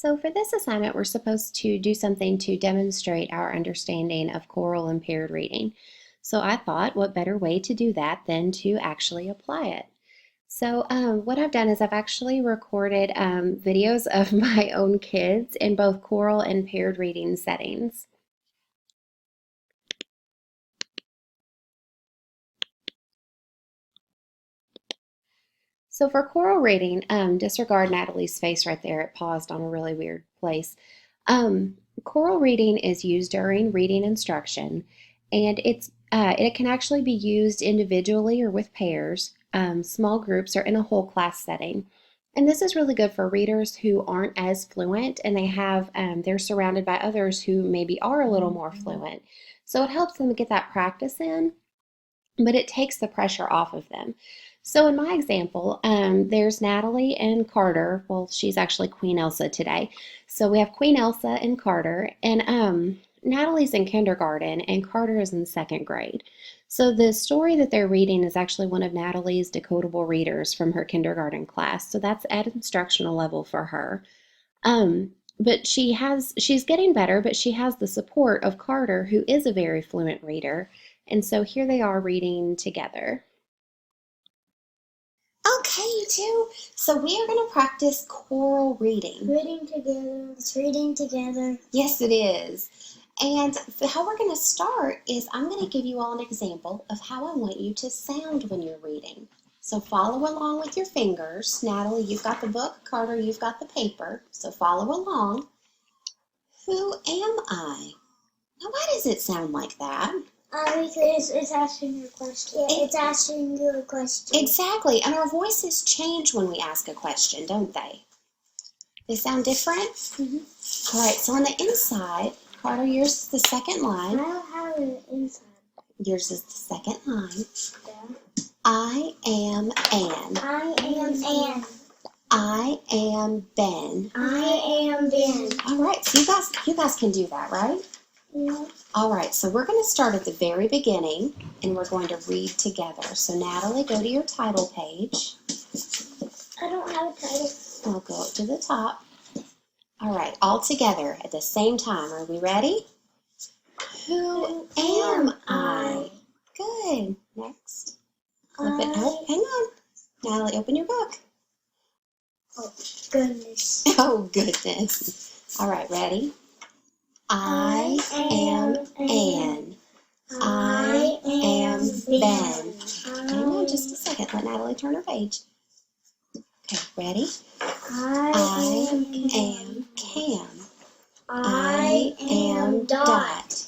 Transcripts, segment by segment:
So for this assignment, we're supposed to do something to demonstrate our understanding of choral and paired reading. So I thought, what better way to do that than to actually apply it? So what I've done is I've actually recorded videos of my own kids in both choral and paired reading settings. So for choral reading, disregard Natalie's face right there. It paused on a really weird place. Choral reading is used during reading instruction, and it can actually be used individually or with pairs, small groups, or in a whole class setting. And this is really good for readers who aren't as fluent, and they're surrounded by others who maybe are a little more fluent. So it helps them get that practice in, but it takes the pressure off of them. So in my example, there's Natalie and Carter. Well, she's actually Queen Elsa today. So we have Queen Elsa and Carter, and Natalie's in kindergarten and Carter is in second grade. So the story that they're reading is actually one of Natalie's decodable readers from her kindergarten class. So that's at instructional level for her. But she's getting better, but she has the support of Carter, who is a very fluent reader. And so here they are reading together. Okay, you two. So we are going to practice choral reading. Reading together. It's reading together. Yes, it is. And how we're going to start is I'm going to give you all an example of how I want you to sound when you're reading. So follow along with your fingers. Natalie, you've got the book. Carter, you've got the paper. So follow along. Who am I? Now, why does it sound like that? Because it's asking you a question. Yeah, it's asking you a question. Exactly. And our voices change when we ask a question, don't they? They sound different? Mm-hmm. All right, so on the inside, Carter, yours is the second line. I don't have an inside. Yours is the second line. Yeah. I am Anne. I am Anne. I am Ben. I am Ben. All right, so you guys can do that, right? Yeah. All right, so we're going to start at the very beginning, and we're going to read together. So Natalie, go to your title page. I don't have a title. I'll go up to the top. All right, all together at the same time. Are we ready? Who am I? Good. Next. Hang on. Natalie, open your book. Oh, goodness. Oh, goodness. All right, ready? I am Anne. I am Ben. Hang on just a second. Let Natalie turn her page. Okay, ready? I am Cam. I am Dot.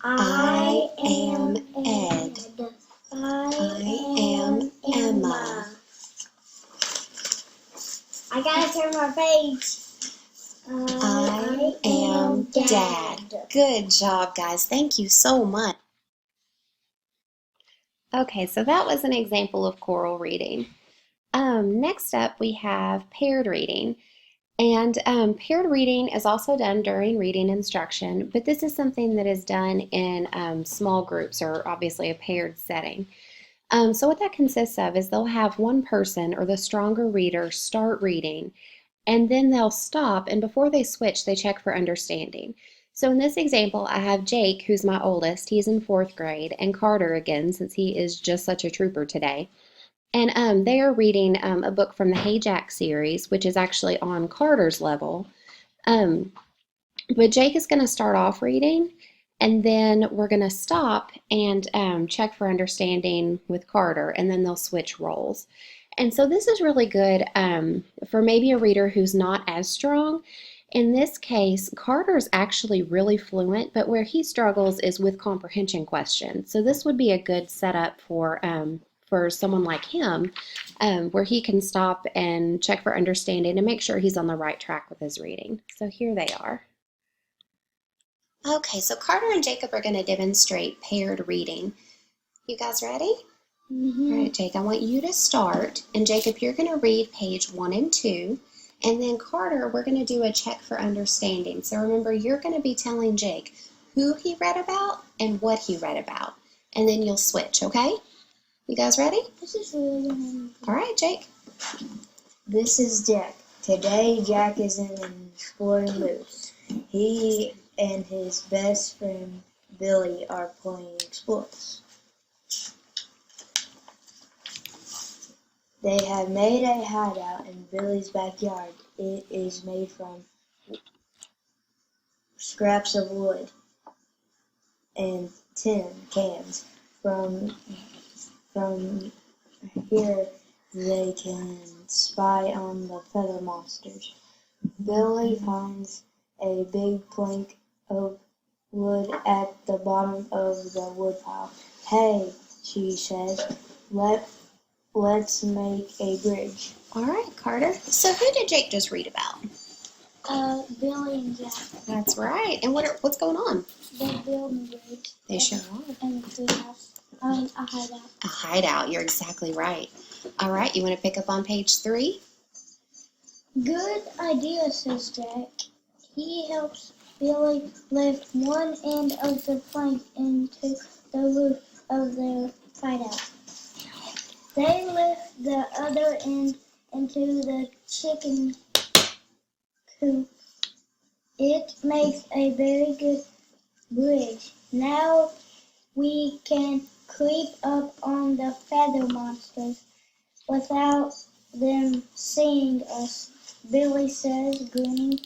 I am Ed. I am Emma. I gotta turn my page. I am Dad. Good job, guys. Thank you so much. Okay, so that was an example of choral reading. Next up, we have paired reading. And paired reading is also done during reading instruction, but this is something that is done in small groups or obviously a paired setting. So what that consists of is they'll have one person or the stronger reader start reading, and then they'll stop, and before they switch, they check for understanding. So in this example, I have Jake, who's my oldest. He's in fourth grade, and Carter again, since he is just such a trooper today. And they are reading a book from the Hey Jack series, which is actually on Carter's level. But Jake is going to start off reading, and then we're going to stop and check for understanding with Carter, and then they'll switch roles. And so this is really good for maybe a reader who's not as strong. In this case, Carter's actually really fluent, but where he struggles is with comprehension questions. So this would be a good setup for someone like him, where he can stop and check for understanding and make sure he's on the right track with his reading. So here they are. Okay, so Carter and Jacob are going to demonstrate paired reading. You guys ready? Mm-hmm. All right, Jake, I want you to start. And Jacob, you're going to read page 1 and 2. And then Carter, we're going to do a check for understanding. So remember, you're going to be telling Jake who he read about and what he read about. And then you'll switch, okay? You guys ready? This is really All right, Jake. This is Jack. Today, Jack is in an exploring mood. He and his best friend Billy are playing explorers. They have made a hideout in Billy's backyard. It is made from scraps of wood and tin cans. From here, they can spy on the feather monsters. Billy finds a big plank of wood at the bottom of the woodpile. Hey, she says, let's make a bridge. All right, Carter. So who did Jake just read about? Billy and Jack. That's right. And what's going on? They're building a bridge. They sure are. And a treehouse. A hideout. A hideout. You're exactly right. All right, you want to pick up on page 3? Good idea, says Jack. He helps Billy lift one end of the plank into the roof of their hideout. They lift the other end into the chicken coop. It makes a very good bridge. Now we can creep up on the feather monsters without them seeing us, Billy says, grinning.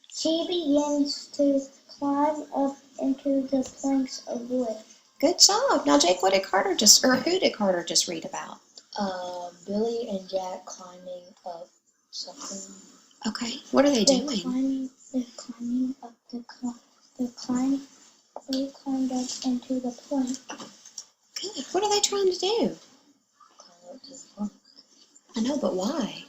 She begins to climb up into the planks of wood. Good job. Now, Jake, who did Carter just read about? Billy and Jack climbing up something. Okay. What are they doing? They're climbing up they climbed up into the plank. Good. What are they trying to do? Climb up to the plank. I know, but why?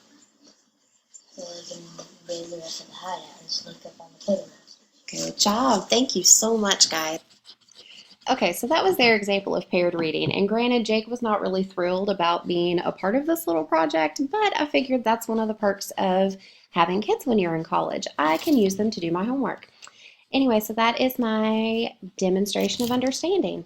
So they can invade the rest of the hideout and sneak up on the feather monsters. Good job. Thank you so much, guys. Okay, so that was their example of paired reading. And granted, Jake was not really thrilled about being a part of this little project, but I figured that's one of the perks of having kids when you're in college. I can use them to do my homework. Anyway, so that is my demonstration of understanding.